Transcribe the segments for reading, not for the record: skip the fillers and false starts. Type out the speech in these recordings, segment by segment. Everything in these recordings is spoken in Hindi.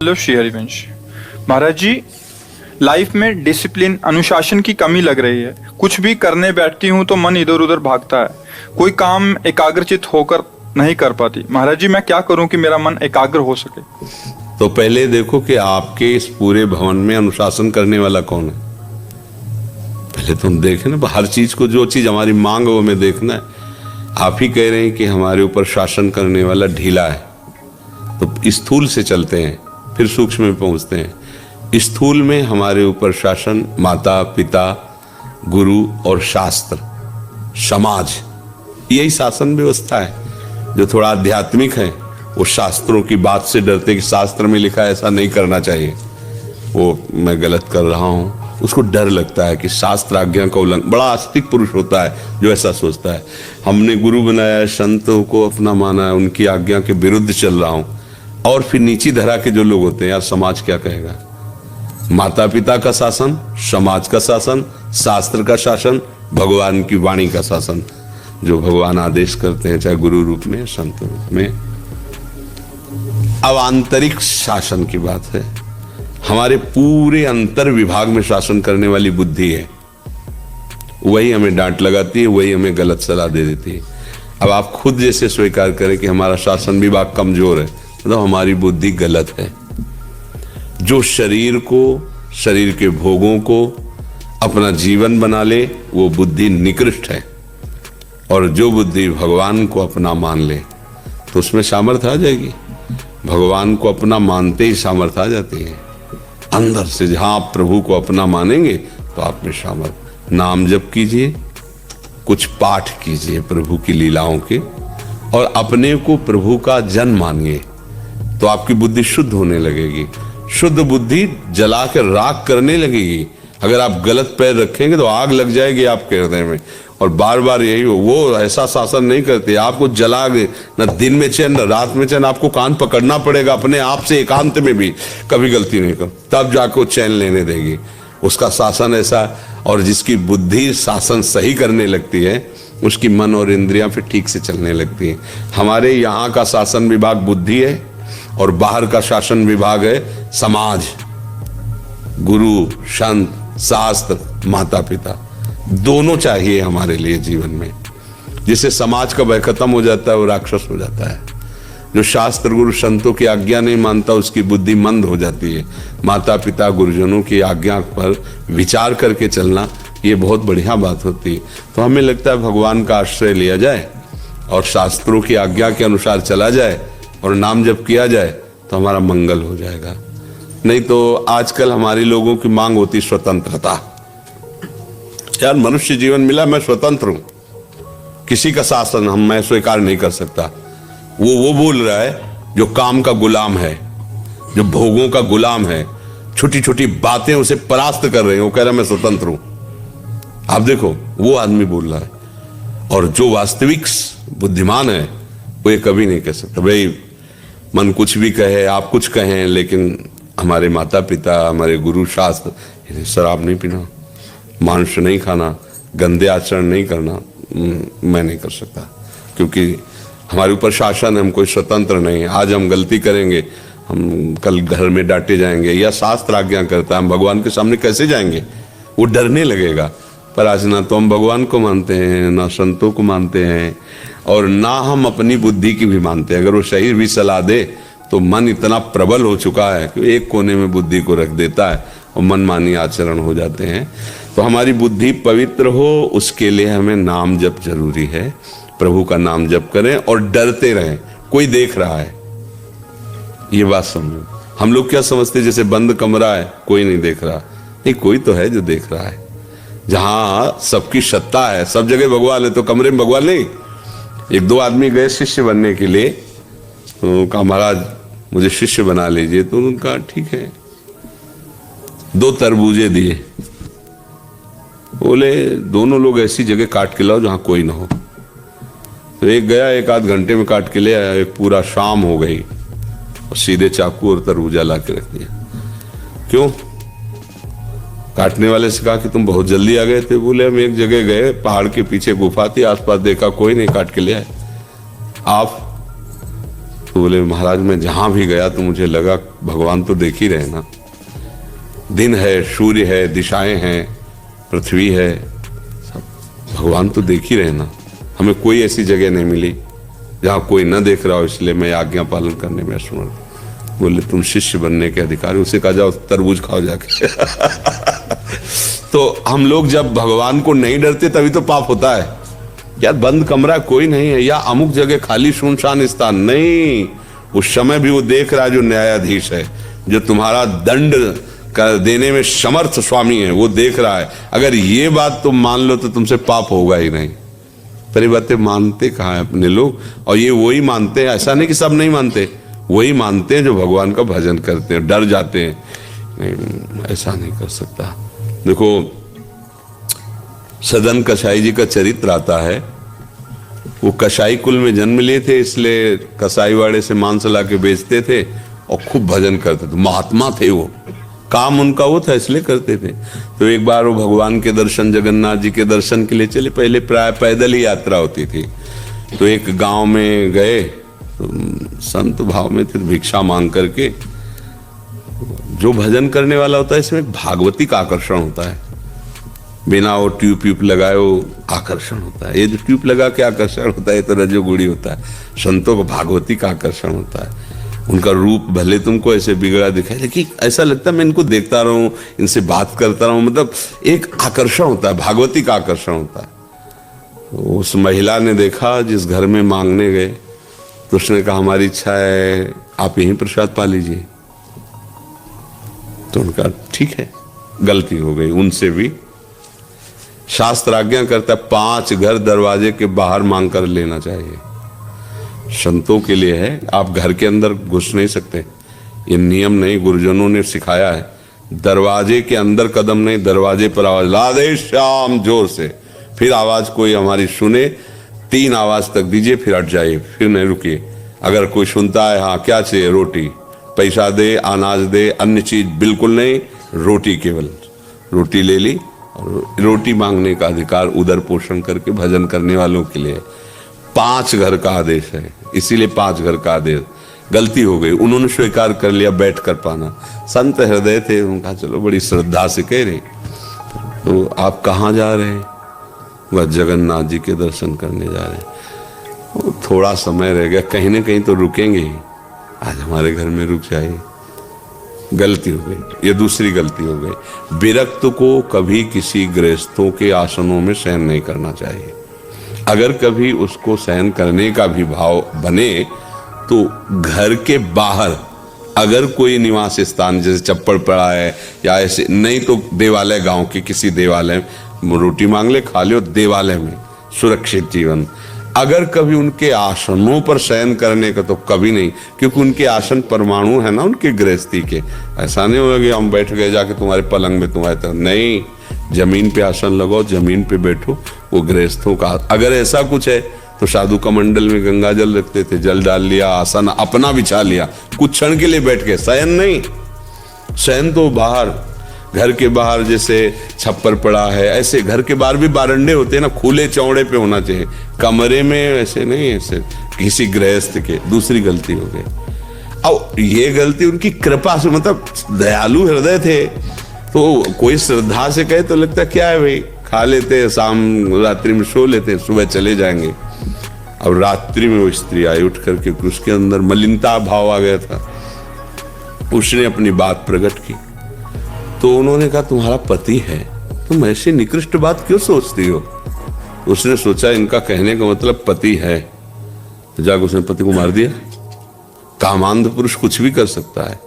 हेलो श्री हरिवंश महाराज जी। लाइफ में डिसिप्लिन अनुशासन की कमी लग रही है। कुछ भी करने बैठती हूँ तो मन इधर उधर भागता है, कोई काम एकाग्रचित होकर नहीं कर पाती। महाराज जी मैं क्या करूँ कि मेरा मन एकाग्र हो सके? तो पहले देखो कि आपके इस पूरे भवन में अनुशासन करने वाला कौन है। पहले तुम देखें ना, हर चीज को, जो चीज हमारी मांग वो हमें देखना है। आप ही कह रहे हैं कि हमारे ऊपर शासन करने वाला ढीला है, तो स्थूल से चलते हैं फिर सूक्ष्म में पहुंचते हैं। स्थूल में हमारे ऊपर शासन माता पिता गुरु और शास्त्र समाज, यही शासन व्यवस्था है। जो थोड़ा आध्यात्मिक है वो शास्त्रों की बात से डरते कि शास्त्र में लिखा है ऐसा नहीं करना चाहिए, वो मैं गलत कर रहा हूं, उसको डर लगता है कि शास्त्र आज्ञा का उल्लंघन। बड़ा आस्तिक पुरुष होता है जो ऐसा सोचता है, हमने गुरु बनाया है, संतों को अपना माना है, उनकी आज्ञा के विरुद्ध चल रहा हूं। और फिर नीची धरा के जो लोग होते हैं, यार समाज क्या कहेगा। माता पिता का शासन, समाज का शासन, शास्त्र का शासन, भगवान की वाणी का शासन, जो भगवान आदेश करते हैं चाहे गुरु रूप में संत रूप में। अब आंतरिक शासन की बात है, हमारे पूरे अंतर विभाग में शासन करने वाली बुद्धि है, वही हमें डांट लगाती है, वही हमें गलत सलाह दे देती है। अब आप खुद जैसे स्वीकार करें कि हमारा शासन विभाग कमजोर है, मतलब हमारी बुद्धि गलत है। जो शरीर को, शरीर के भोगों को अपना जीवन बना ले वो बुद्धि निकृष्ट है, और जो बुद्धि भगवान को अपना मान ले तो उसमें सामर्थ्य आ जाएगी। भगवान को अपना मानते ही सामर्थ्य आ जाती है अंदर से। जहां आप प्रभु को अपना मानेंगे तो आप में सामर्थ्य। नाम जप कीजिए, कुछ पाठ कीजिए प्रभु की लीलाओं के, और अपने को प्रभु का जन मानिए, तो आपकी बुद्धि शुद्ध होने लगेगी। शुद्ध बुद्धि जला के राख करने लगेगी। अगर आप गलत पैर रखेंगे तो आग लग जाएगी आपके हृदय में, और बार बार यही वो ऐसा शासन नहीं करते, आपको जला दे, न दिन में चैन न रात में चैन। आपको कान पकड़ना पड़ेगा अपने आप से, एकांत में भी कभी गलती नहीं कर, तब जाकर चैन लेने देगी। उसका शासन ऐसा, और जिसकी बुद्धि शासन सही करने लगती है उसकी मन और इंद्रियां फिर ठीक से चलने लगती हैं। हमारे यहाँ का शासन विभाग बुद्धि है और बाहर का शासन विभाग है समाज, गुरु, संत, शास्त्र, माता पिता। दोनों चाहिए हमारे लिए जीवन में। जिससे समाज का भय खत्म हो जाता है वो राक्षस हो जाता है। जो शास्त्र गुरु संतों की आज्ञा नहीं मानता उसकी बुद्धि मंद हो जाती है। माता पिता गुरुजनों की आज्ञा पर विचार करके चलना ये बहुत बढ़िया बात होती है। तो हमें लगता है भगवान का आश्रय लिया जाए और शास्त्रों की आज्ञा के अनुसार चला जाए और नाम जप किया जाए तो हमारा मंगल हो जाएगा। नहीं तो आजकल हमारी लोगों की मांग होती स्वतंत्रता। यार मनुष्य जीवन मिला, मैं स्वतंत्र हूं, किसी का शासन मैं स्वीकार नहीं कर सकता। वो बोल रहा है जो काम का गुलाम है, जो भोगों का गुलाम है, छोटी छोटी बातें उसे परास्त कर रहे हैं, वो कह रहा है मैं स्वतंत्र हूं। आप देखो वो आदमी बोल रहा है, और जो वास्तविक बुद्धिमान है वो ये कभी नहीं कह सकता। भाई मन कुछ भी कहे, आप कुछ कहें, लेकिन हमारे माता पिता, हमारे गुरु, शास्त्र, शराब नहीं पीना, मांस नहीं खाना, गंदे आचरण नहीं करना, मैं नहीं कर सकता, क्योंकि हमारे ऊपर शासन है, हम कोई स्वतंत्र नहीं है। आज हम गलती करेंगे, हम कल घर में डांटे जाएंगे, या शास्त्र आज्ञा करता है, हम भगवान के सामने कैसे जाएंगे, वो डरने लगेगा। पर आज ना तो हम भगवान को मानते हैं, ना संतों को मानते हैं, और ना हम अपनी बुद्धि की भी मानते हैं। अगर वो सही भी सलाह दे तो मन इतना प्रबल हो चुका है कि एक कोने में बुद्धि को रख देता है और मनमानी आचरण हो जाते हैं। तो हमारी बुद्धि पवित्र हो उसके लिए हमें नाम जप जरूरी है। प्रभु का नाम जप करें और डरते रहें। कोई देख रहा है, ये बात समझो। हम लोग क्या समझते हैं जैसे बंद कमरा है, कोई नहीं देख रहा। नहीं, कोई तो है जो देख रहा है। जहां सबकी सत्ता है, सब जगह भगवान है, तो कमरे में भगवान नहीं। एक दो आदमी गए शिष्य बनने के लिए, तो कहा महाराज मुझे शिष्य बना लीजिए। तो उनका ठीक है, 2 तरबूजे दिए, बोले दोनों लोग ऐसी जगह काट के लाओ जहां कोई ना हो। तो एक गया, 1 आध घंटे में काट के ले आया। एक पूरा शाम हो गई और सीधे चाकू और तरबूजा ला के रख दिया। क्यों? काटने वाले से कहा कि तुम बहुत जल्दी आ गए थे। बोले हम एक जगह गए, पहाड़ के पीछे गुफा थी, आसपास देखा कोई नहीं, काट के ले आए। आप तो बोले महाराज मैं जहां भी गया तो मुझे लगा भगवान तो देख ही रहे ना, दिन है, सूर्य है, दिशाएं हैं, पृथ्वी है, सब भगवान तो देख ही रहे ना। हमें कोई ऐसी जगह नहीं मिली जहां कोई न देख रहा हो, इसलिए मैं आज्ञा पालन करने में असमर्थ। बोले तुम शिष्य बनने के अधिकारी। उसे कहा जाओ तरबूज खाओ जाके। तो हम लोग जब भगवान को नहीं डरते तभी तो पाप होता है। यार बंद कमरा कोई नहीं है, या अमुक जगह खाली सुनसान स्थान नहीं, उस समय भी वो देख रहा है जो न्यायाधीश है, जो तुम्हारा दंड कर देने में समर्थ स्वामी है, वो देख रहा है। अगर ये बात तुम मान लो तो तुमसे पाप होगा ही नहीं। पर ये बातें मानते कहाँ है अपने लोग, और ये वही मानते हैं, ऐसा नहीं कि सब नहीं मानते, वही मानते हैं जो भगवान का भजन करते हैं, डर जाते हैं। नहीं, ऐसा नहीं कर सकता। देखो सदन कसाई जी का चरित्र आता है। वो कसाई कुल में जन्म लिए थे, इसलिए कसाईवाड़े से मांस ला के बेचते थे और खूब भजन करते थे। महात्मा थे वो, काम उनका वो था इसलिए करते थे। तो एक बार वो भगवान के दर्शन, जगन्नाथ जी के दर्शन के लिए चले। पहले प्राय पैदल ही यात्रा होती थी। तो एक गांव में गए, तो संत भाव में थे, भिक्षा मांग करके। जो भजन करने वाला होता है इसमें एक भागवती का आकर्षण होता है, बिना वो ट्यूब लगाए वो आकर्षण होता है। ये जो ट्यूब लगा के आकर्षण होता है ये तो रजोगुणी होता है। संतों को भागवती का आकर्षण होता है। उनका रूप भले तुमको ऐसे बिगड़ा दिखाए, लेकिन ऐसा लगता है मैं इनको देखता रहूं, इनसे बात करता रहूं, मतलब एक आकर्षण होता है, भागवती का आकर्षण होता है। तो उस महिला ने देखा जिस घर में मांगने गए, तो उसने कहा हमारी इच्छा है आप यहीं प्रसाद पा लीजिए। तो उनका ठीक है, गलती हो गई उनसे भी। शास्त्र आज्ञा करता है 5 घर दरवाजे के बाहर मांग कर लेना चाहिए। संतों के लिए है, आप घर के अंदर घुस नहीं सकते, ये नियम नहीं, गुरुजनों ने सिखाया है। दरवाजे के अंदर कदम नहीं, दरवाजे पर आवाज, राधे श्याम, जोर से। फिर आवाज कोई हमारी सुने, 3 आवाज तक दीजिए, फिर हट जाइए, फिर नहीं रुकिए। अगर कोई सुनता है हाँ क्या चाहिए, रोटी, पैसा दे, अनाज दे, अन्य चीज बिल्कुल नहीं, रोटी केवल। रोटी ले ली, और रोटी मांगने का अधिकार उदर पोषण करके भजन करने वालों के लिए। 5 घर का आदेश है, इसीलिए 5 घर का आदेश। गलती हो गई, उन्होंने स्वीकार कर लिया बैठ कर पाना। संत हृदय थे, उनका चलो बड़ी श्रद्धा से कह रहे, तो आप कहाँ जा रहे हैं? वह जगन्नाथ जी के दर्शन करने जा रहे हैं। थोड़ा समय रह गया, कहीं ना कहीं तो रुकेंगे ही, आज हमारे घर में रुक जाइए। गलती हो गई, ये दूसरी गलती हो गई। विरक्त को कभी किसी गृहस्थों के आसनों में शयन नहीं करना चाहिए। अगर कभी उसको शयन करने का भी भाव बने तो घर के बाहर अगर कोई निवास स्थान जैसे चप्पड़ पड़ा है या ऐसे, नहीं तो देवालय, गांव के किसी देवालय में रोटी मांग ले, खा ले, देवालय में सुरक्षित जीवन। अगर कभी उनके आसनों पर शयन करने का तो कभी नहीं, क्योंकि उनके आसन परमाणु है ना उनके गृहस्थी के। ऐसा नहीं होगा कि हम बैठ गए जाके तुम्हारे पलंग में, तुम्हारे तरफ नहीं, जमीन पे आसन लगाओ, जमीन पे बैठो, वो गृहस्थों का। अगर ऐसा कुछ है तो साधु का मंडल में गंगा जल रखते थे, जल डाल लिया, आसन अपना बिछा लिया, कुछ क्षण के लिए बैठ के, शयन नहीं। शयन तो बाहर, घर के बाहर जैसे छप्पर पड़ा है, ऐसे घर के बाहर भी बारंडे होते हैं ना, खुले चौड़े पे होना चाहिए, कमरे में ऐसे नहीं, ऐसे किसी गृहस्थ के। दूसरी गलती हो गई। अब ये गलती उनकी कृपा से, मतलब दयालु हृदय थे, तो कोई श्रद्धा से कहे तो लगता क्या है भाई, खा लेते, शाम रात्रि में सो लेते, सुबह चले जाएंगे। अब रात्रि में वो स्त्री आई उठ करके, उसके अंदर मलिनता भाव आ गया था, उसने अपनी बात प्रकट की। तो उन्होंने कहा तुम्हारा पति है, तुम ऐसी निकृष्ट बात क्यों सोचती हो? उसने सोचा इनका कहने का मतलब पति है, तो जाकर उसने पति को मार दिया। कामांध पुरुष कुछ भी कर सकता है,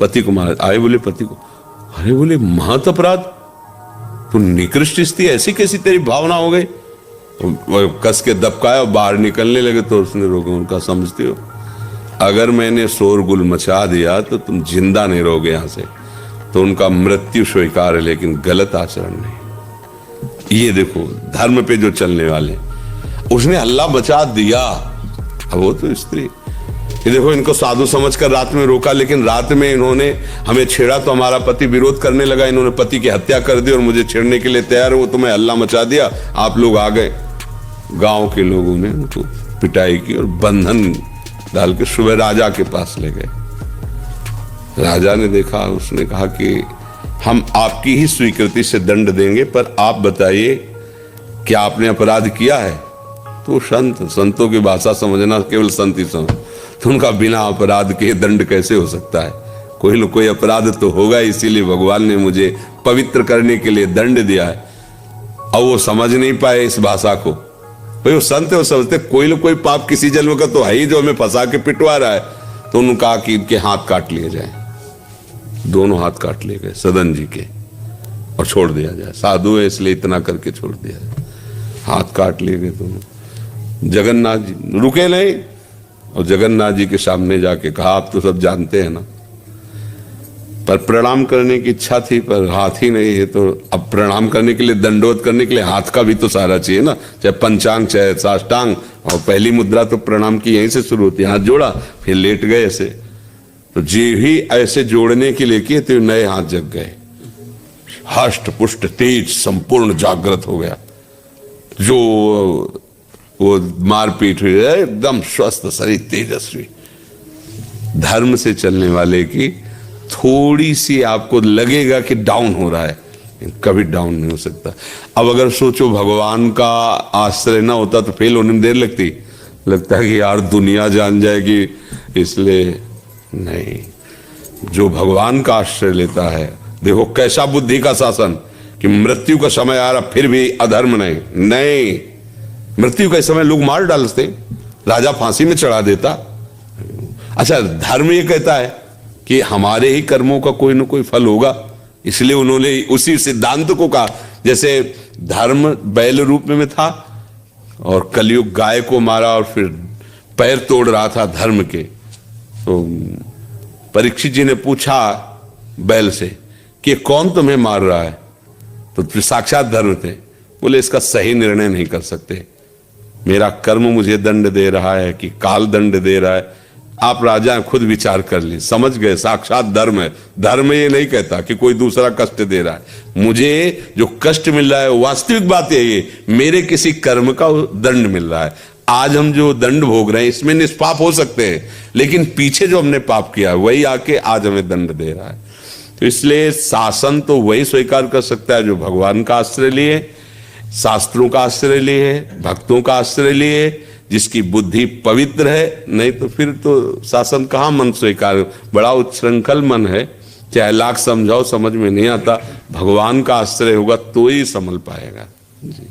पति को मार। आए बोले पति को, अरे बोले महत अपराध, तू निकृष्ट स्त्री, ऐसी कैसी तेरी भावना हो गई? कस के दबकाया और बाहर निकलने लगे। तो उसने रोका, उनका समझते हो अगर मैंने शोरगुल मचा दिया तो तुम जिंदा नहीं रहोगे यहां से। तो उनका मृत्यु स्वीकार है, लेकिन गलत आचरण नहीं। ये देखो धर्म पे जो चलने वाले, उसने हल्ला बचा दिया। अब वो तो स्त्री, ये देखो इनको साधु समझकर रात में रोका, लेकिन रात में इन्होंने हमें छेड़ा तो हमारा पति विरोध करने लगा, इन्होंने पति की हत्या कर दी और मुझे छेड़ने के लिए तैयार है। वो तुम्हें हल्ला मचा दिया, आप लोग आ गए। गांव के लोगों ने उनको पिटाई की और बंधन डाल के सुबह राजा के पास ले गए। राजा ने देखा, उसने कहा कि हम आपकी ही स्वीकृति से दंड देंगे, पर आप बताइए क्या आपने अपराध किया है? तो संतों की भाषा समझना केवल संत ही समझ। तो उनका बिना अपराध के दंड कैसे हो सकता है? कोई न कोई अपराध तो होगा, इसीलिए भगवान ने मुझे पवित्र करने के लिए दंड दिया है। अब वो समझ नहीं पाए इस भाषा को। भाई वो संत है, वो समझते कोई न कोई पाप किसी जन्म का तो है ही जो हमें फंसा के पिटवा रहा है। तो उन्होंने कहा कि इनके हाथ काट लिए जाए। दोनों हाथ काट लिए गए सदन जी के और छोड़ दिया जाए। साधु है इसलिए इतना करके छोड़ दिया जाए। हाथ काट लिए गए दोनों। जगन्नाथ जी रुके नहीं और जगन्नाथ जी के सामने जाके कहा, आप तो सब जानते हैं ना, पर प्रणाम करने की इच्छा थी पर हाथ ही नहीं है। तो अब प्रणाम करने के लिए, दंडवत करने के लिए हाथ का भी तो सहारा चाहिए ना, चाहे पंचांग चाहे साष्टांग। और पहली मुद्रा तो प्रणाम की यहीं से शुरू होती है, हाथ जोड़ा फिर लेट गए ऐसे। तो जी ही ऐसे जोड़ने के लिए किए तो नए हाथ जग गए, हष्ट पुष्ट तेज संपूर्ण जागृत हो गया। जो वो मारपीट हुई है एकदम स्वस्थ शरीर तेजस्वी। धर्म से चलने वाले की थोड़ी सी आपको लगेगा कि डाउन हो रहा है, कभी डाउन नहीं हो सकता। अब अगर सोचो भगवान का आश्रय ना होता तो फेल होने में देर लगता है कि यार दुनिया जान जाएगी, इसलिए नहीं। जो भगवान का आश्रय लेता है, देखो कैसा बुद्धि का शासन कि मृत्यु का समय आ रहा फिर भी अधर्म नहीं। मृत्यु के समय लोग मार डालते, राजा फांसी में चढ़ा देता। अच्छा, धर्म ये कहता है कि हमारे ही कर्मों का कोई ना कोई फल होगा, इसलिए उन्होंने उसी सिद्धांत को कहा। जैसे धर्म बैल रूप में था और कलयुग गाय को मारा और फिर पैर तोड़ रहा था धर्म के। तो परीक्षित जी ने पूछा बैल से कि कौन तुम्हें मार रहा है? तो साक्षात धर्म थे। बोले इसका सही निर्णय नहीं कर सकते, मेरा कर्म मुझे दंड दे रहा है कि काल दंड दे रहा है। आप राजा खुद विचार कर ली, समझ गए साक्षात धर्म है। धर्म ये नहीं कहता कि कोई दूसरा कष्ट दे रहा है, मुझे जो कष्ट मिल रहा है वास्तविक बात है ये मेरे किसी कर्म का दंड मिल रहा है। आज हम जो दंड भोग रहे हैं इसमें निष्पाप हो सकते हैं, लेकिन पीछे जो हमने पाप किया है वही आके आज हमें दंड दे रहा है। तो इसलिए शासन तो वही स्वीकार कर सकता है जो भगवान का आश्रय लिए, शास्त्रों का आश्रय लिए, भक्तों का आश्रय लिए, जिसकी बुद्धि पवित्र है। नहीं तो फिर तो शासन कहाँ मन स्वीकार, बड़ा उच्छृंखल मन है, चाहे लाख समझाओ समझ में नहीं आता। भगवान का आश्रय होगा तो ही संभल पाएगा जी।